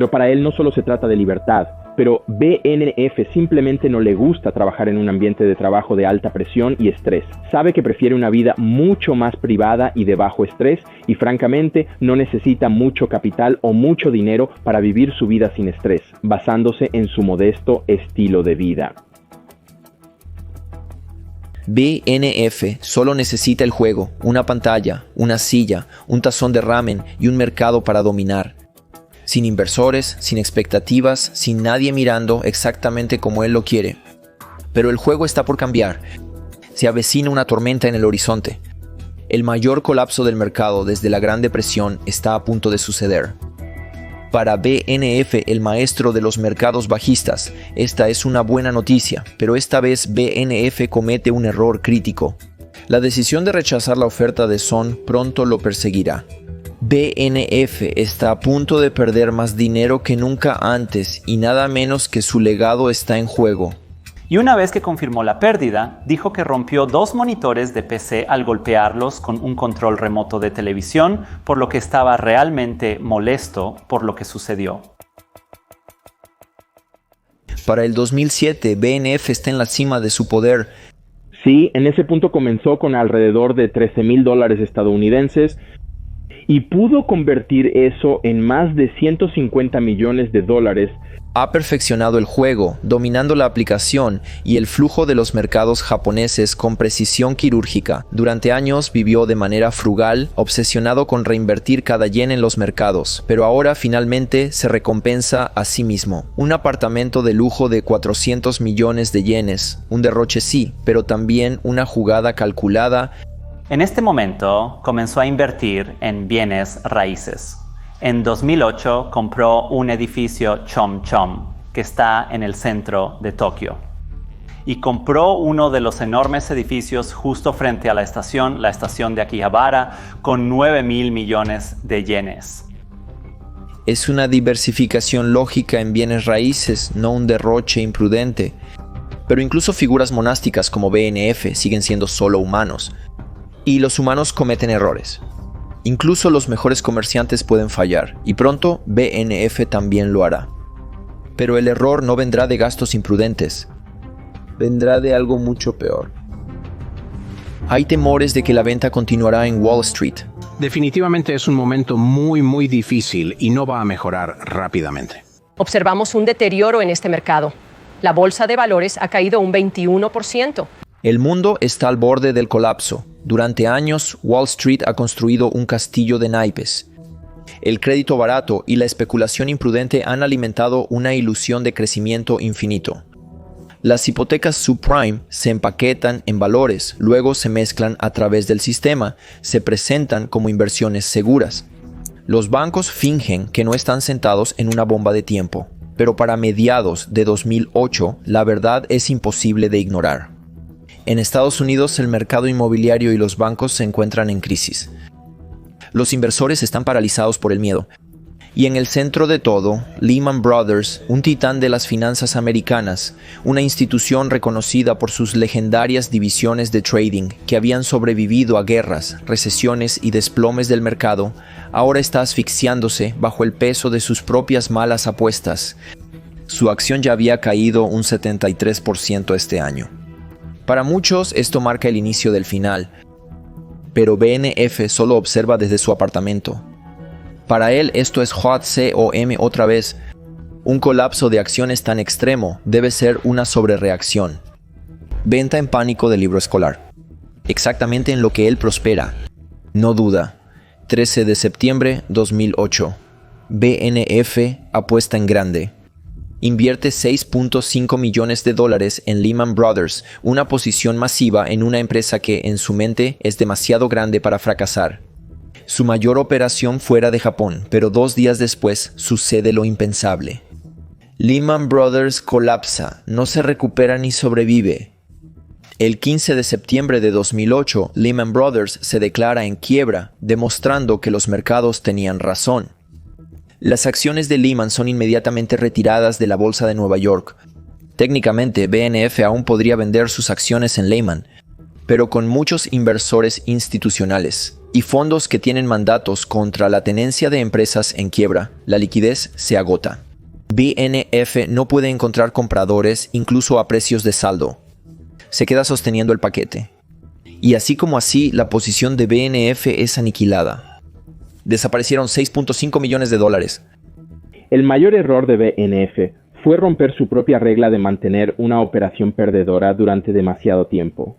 Pero para él no solo se trata de libertad, pero BNF simplemente no le gusta trabajar en un ambiente de trabajo de alta presión y estrés. Sabe que prefiere una vida mucho más privada y de bajo estrés y francamente no necesita mucho capital o mucho dinero para vivir su vida sin estrés, basándose en su modesto estilo de vida. BNF solo necesita el juego, una pantalla, una silla, un tazón de ramen y un mercado para dominar. Sin inversores, sin expectativas, sin nadie mirando exactamente como él lo quiere. Pero el juego está por cambiar. Se avecina una tormenta en el horizonte. El mayor colapso del mercado desde la Gran Depresión está a punto de suceder. Para BNF, el maestro de los mercados bajistas, esta es una buena noticia, pero esta vez BNF comete un error crítico. La decisión de rechazar la oferta de Son pronto lo perseguirá. BNF está a punto de perder más dinero que nunca antes y nada menos que su legado está en juego. Y una vez que confirmó la pérdida, dijo que rompió 2 monitores de PC al golpearlos con un control remoto de televisión, por lo que estaba realmente molesto por lo que sucedió. Para el 2007, BNF está en la cima de su poder. Sí, en ese punto comenzó con alrededor de $13,000 estadounidenses y pudo convertir eso en más de $150 millones. Ha perfeccionado el juego, dominando la aplicación y el flujo de los mercados japoneses con precisión quirúrgica. Durante años vivió de manera frugal, obsesionado con reinvertir cada yen en los mercados, pero ahora finalmente se recompensa a sí mismo. Un apartamento de lujo de 400 millones de yenes, un derroche sí, pero también una jugada calculada. En este momento comenzó a invertir en bienes raíces. En 2008 compró un edificio Chom Chom, que está en el centro de Tokio. Y compró uno de los enormes edificios justo frente a la estación de Akihabara, con 9,000 millones de yenes. Es una diversificación lógica en bienes raíces, no un derroche imprudente. Pero incluso figuras monásticas como BNF siguen siendo solo humanos. Y los humanos cometen errores. Incluso los mejores comerciantes pueden fallar, y pronto BNF también lo hará. Pero el error no vendrá de gastos imprudentes, vendrá de algo mucho peor. Hay temores de que la venta continuará en Wall Street. Definitivamente es un momento muy difícil y no va a mejorar rápidamente. Observamos un deterioro en este mercado. La bolsa de valores ha caído un 21%. El mundo está al borde del colapso. Durante años, Wall Street ha construido un castillo de naipes. El crédito barato y la especulación imprudente han alimentado una ilusión de crecimiento infinito. Las hipotecas subprime se empaquetan en valores, luego se mezclan a través del sistema, se presentan como inversiones seguras. Los bancos fingen que no están sentados en una bomba de tiempo, pero para mediados de 2008 la verdad es imposible de ignorar. En Estados Unidos, el mercado inmobiliario y los bancos se encuentran en crisis. Los inversores están paralizados por el miedo. Y en el centro de todo, Lehman Brothers, un titán de las finanzas americanas, una institución reconocida por sus legendarias divisiones de trading que habían sobrevivido a guerras, recesiones y desplomes del mercado, ahora está asfixiándose bajo el peso de sus propias malas apuestas. Su acción ya había caído un 73% este año. Para muchos esto marca el inicio del final, pero BNF solo observa desde su apartamento. Para él esto es JCOM otra vez. Un colapso de acciones tan extremo debe ser una sobrereacción. Venta en pánico del libro escolar. Exactamente en lo que él prospera. No duda. 13 de septiembre 2008. BNF apuesta en grande. Invierte $6.5 millones en Lehman Brothers, una posición masiva en una empresa que, en su mente, es demasiado grande para fracasar. Su mayor operación fuera de Japón, pero 2 días después sucede lo impensable. Lehman Brothers colapsa, no se recupera ni sobrevive. El 15 de septiembre de 2008, Lehman Brothers se declara en quiebra, demostrando que los mercados tenían razón. Las acciones de Lehman son inmediatamente retiradas de la bolsa de Nueva York. Técnicamente, BNF aún podría vender sus acciones en Lehman, pero con muchos inversores institucionales. y fondos que tienen mandatos contra la tenencia de empresas en quiebra, la liquidez se agota. BNF no puede encontrar compradores incluso a precios de saldo. Se queda sosteniendo el paquete. Y así como así, la posición de BNF es aniquilada. Desaparecieron $6.5 millones. El mayor error de BNF fue romper su propia regla de mantener una operación perdedora durante demasiado tiempo.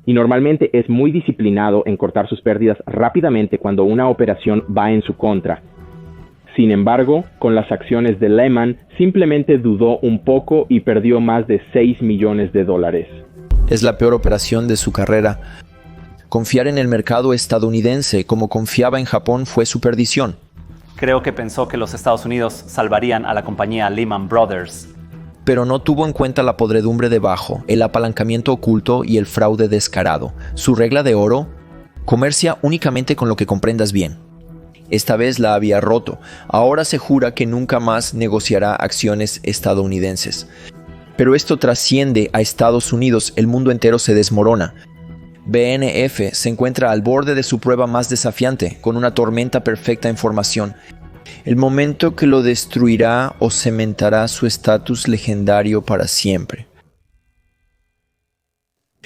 Y normalmente es muy disciplinado en cortar sus pérdidas rápidamente cuando una operación va en su contra. Sin embargo, con las acciones de Lehman, simplemente dudó un poco y perdió más de $6 millones. Es la peor operación de su carrera. Confiar en el mercado estadounidense como confiaba en Japón fue su perdición. Creo que pensó que los Estados Unidos salvarían a la compañía Lehman Brothers. Pero no tuvo en cuenta la podredumbre debajo, el apalancamiento oculto y el fraude descarado. Su regla de oro: comercia únicamente con lo que comprendas bien. Esta vez la había roto. Ahora se jura que nunca más negociará acciones estadounidenses. Pero esto trasciende a Estados Unidos, el mundo entero se desmorona. BNF se encuentra al borde de su prueba más desafiante, con una tormenta perfecta en formación. El momento que lo destruirá o cementará su estatus legendario para siempre.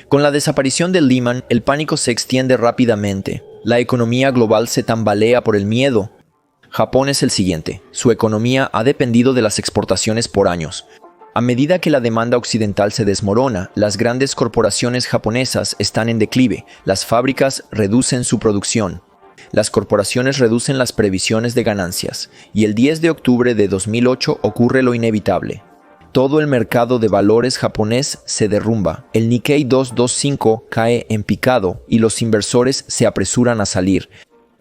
Con la desaparición de Lehman, el pánico se extiende rápidamente. La economía global se tambalea por el miedo. Japón es el siguiente. Su economía ha dependido de las exportaciones por años. A medida que la demanda occidental se desmorona, las grandes corporaciones japonesas están en declive. Las fábricas reducen su producción. Las corporaciones reducen las previsiones de ganancias. Y el 10 de octubre de 2008 ocurre lo inevitable. Todo el mercado de valores japonés se derrumba. El Nikkei 225 cae en picado y los inversores se apresuran a salir.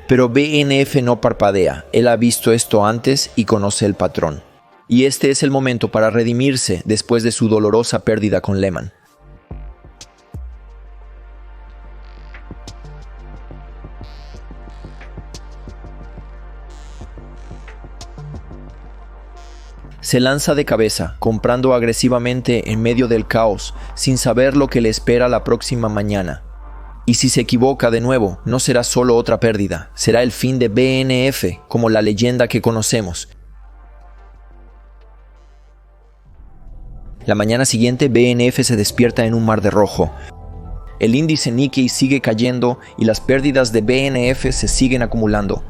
Pero BNF no parpadea. Él ha visto esto antes y conoce el patrón. Y este es el momento para redimirse después de su dolorosa pérdida con Lehman. Se lanza de cabeza, comprando agresivamente en medio del caos, sin saber lo que le espera la próxima mañana. Y si se equivoca de nuevo, no será solo otra pérdida, será el fin de BNF, como la leyenda que conocemos. La mañana siguiente, BNF se despierta en un mar de rojo. El índice Nikkei sigue cayendo y las pérdidas de BNF se siguen acumulando.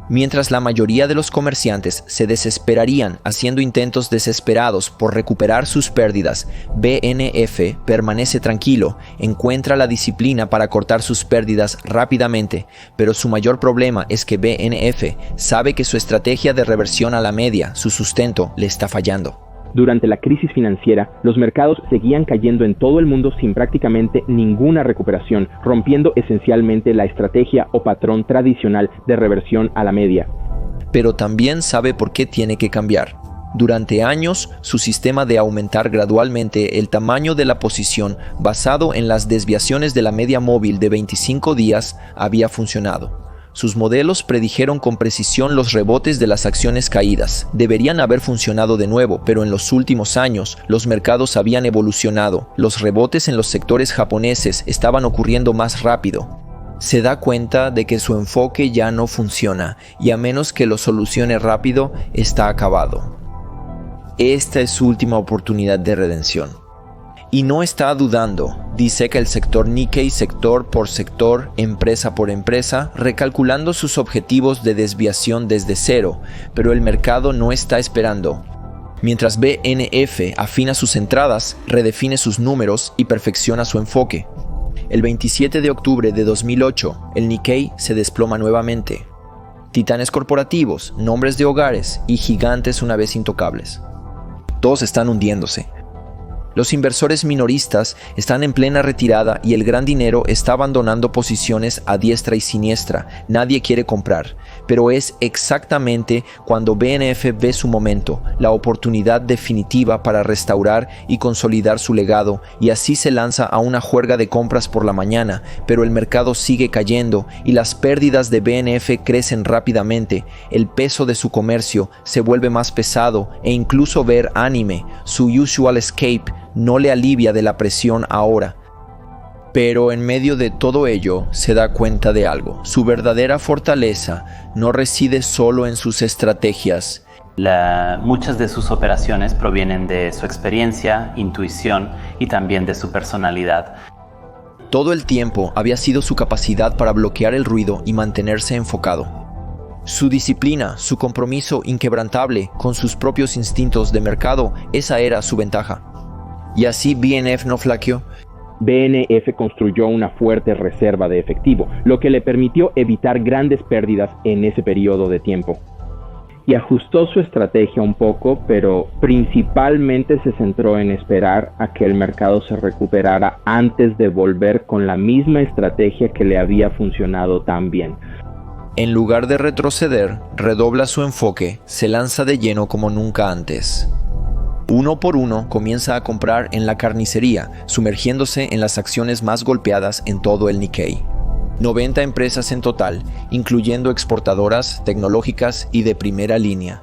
Mientras la mayoría de los comerciantes se desesperarían haciendo intentos desesperados por recuperar sus pérdidas, BNF permanece tranquilo, encuentra la disciplina para cortar sus pérdidas rápidamente, pero su mayor problema es que BNF sabe que su estrategia de reversión a la media, su sustento, le está fallando. Durante la crisis financiera, los mercados seguían cayendo en todo el mundo sin prácticamente ninguna recuperación, rompiendo esencialmente la estrategia o patrón tradicional de reversión a la media. Pero también sabe por qué tiene que cambiar. Durante años, su sistema de aumentar gradualmente el tamaño de la posición basado en las desviaciones de la media móvil de 25 días había funcionado. Sus modelos predijeron con precisión los rebotes de las acciones caídas. Deberían haber funcionado de nuevo, pero en los últimos años los mercados habían evolucionado. Los rebotes en los sectores japoneses estaban ocurriendo más rápido. Se da cuenta de que su enfoque ya no funciona y a menos que lo solucione rápido, está acabado. Esta es su última oportunidad de redención. Y no está dudando, diseca el sector Nikkei sector por sector, empresa por empresa, recalculando sus objetivos de desviación desde cero, pero el mercado no está esperando. Mientras BNF afina sus entradas, redefine sus números y perfecciona su enfoque. El 27 de octubre de 2008, el Nikkei se desploma nuevamente. Titanes corporativos, nombres de hogares y gigantes una vez intocables. Todos están hundiéndose. Los inversores minoristas están en plena retirada y el gran dinero está abandonando posiciones a diestra y siniestra. Nadie quiere comprar, pero es exactamente cuando BNF ve su momento, la oportunidad definitiva para restaurar y consolidar su legado, y así se lanza a una juerga de compras por la mañana, pero el mercado sigue cayendo y las pérdidas de BNF crecen rápidamente. El peso de su comercio se vuelve más pesado e incluso ver anime, su usual escape, no le alivia de la presión ahora. Pero en medio de todo ello se da cuenta de algo. Su verdadera fortaleza no reside solo en sus estrategias. Muchas de sus operaciones provienen de su experiencia, intuición y también de su personalidad. Todo el tiempo había sido su capacidad para bloquear el ruido y mantenerse enfocado. Su disciplina, su compromiso inquebrantable con sus propios instintos de mercado, esa era su ventaja. Y así BNF no flaqueó. BNF construyó una fuerte reserva de efectivo, lo que le permitió evitar grandes pérdidas en ese periodo de tiempo. Y ajustó su estrategia un poco, pero principalmente se centró en esperar a que el mercado se recuperara antes de volver con la misma estrategia que le había funcionado tan bien. En lugar de retroceder, redobla su enfoque, se lanza de lleno como nunca antes. Uno por uno comienza a comprar en la carnicería, sumergiéndose en las acciones más golpeadas en todo el Nikkei. 90 empresas en total, incluyendo exportadoras, tecnológicas y de primera línea.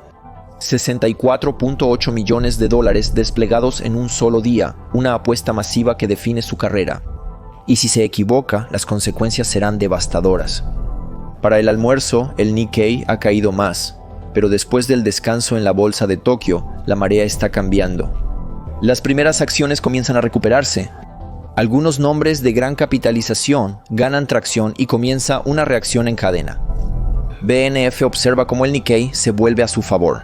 64.8 millones de dólares desplegados en un solo día, una apuesta masiva que define su carrera. Y si se equivoca, las consecuencias serán devastadoras. Para el almuerzo, el Nikkei ha caído más, pero después del descanso en la bolsa de Tokio, la marea está cambiando. Las primeras acciones comienzan a recuperarse. Algunos nombres de gran capitalización ganan tracción y comienza una reacción en cadena. BNF observa cómo el Nikkei se vuelve a su favor.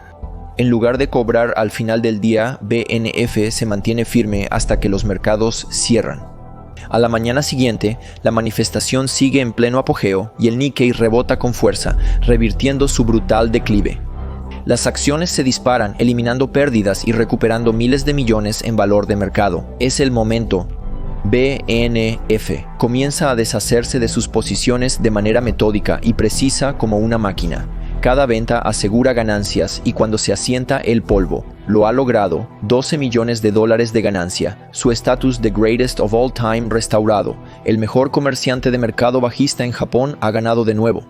En lugar de cobrar al final del día, BNF se mantiene firme hasta que los mercados cierran. A la mañana siguiente, la manifestación sigue en pleno apogeo y el Nikkei rebota con fuerza, revirtiendo su brutal declive. Las acciones se disparan, eliminando pérdidas y recuperando miles de millones en valor de mercado. Es el momento. BNF comienza a deshacerse de sus posiciones de manera metódica y precisa como una máquina. Cada venta asegura ganancias y cuando se asienta el polvo, lo ha logrado, 12 millones de dólares de ganancia, su estatus de greatest of all time restaurado. El mejor comerciante de mercado bajista en Japón ha ganado de nuevo.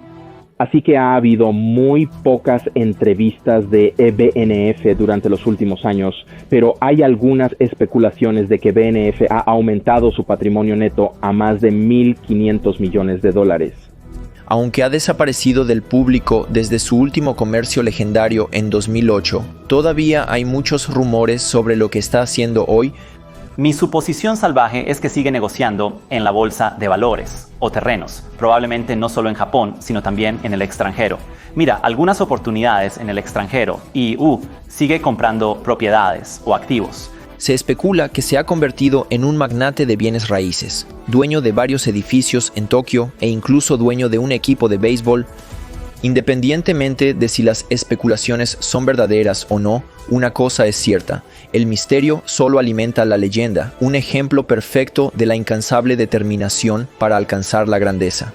Así que ha habido muy pocas entrevistas de BNF durante los últimos años, pero hay algunas especulaciones de que BNF ha aumentado su patrimonio neto a más de 1.500 millones de dólares. Aunque ha desaparecido del público desde su último comercio legendario en 2008, todavía hay muchos rumores sobre lo que está haciendo hoy. Mi suposición salvaje es que sigue negociando en la bolsa de valores o terrenos, probablemente no solo en Japón, sino también en el extranjero. Mira, algunas oportunidades en el extranjero y sigue comprando propiedades o activos. Se especula que se ha convertido en un magnate de bienes raíces, dueño de varios edificios en Tokio e incluso dueño de un equipo de béisbol. Independientemente de si las especulaciones son verdaderas o no, una cosa es cierta: el misterio solo alimenta la leyenda, un ejemplo perfecto de la incansable determinación para alcanzar la grandeza.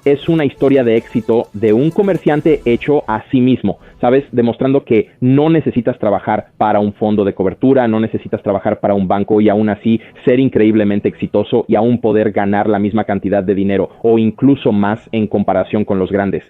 Es una historia de éxito de un comerciante hecho a sí mismo, ¿sabes? Demostrando que no necesitas trabajar para un fondo de cobertura, no necesitas trabajar para un banco y aún así ser increíblemente exitoso y aún poder ganar la misma cantidad de dinero o incluso más en comparación con los grandes.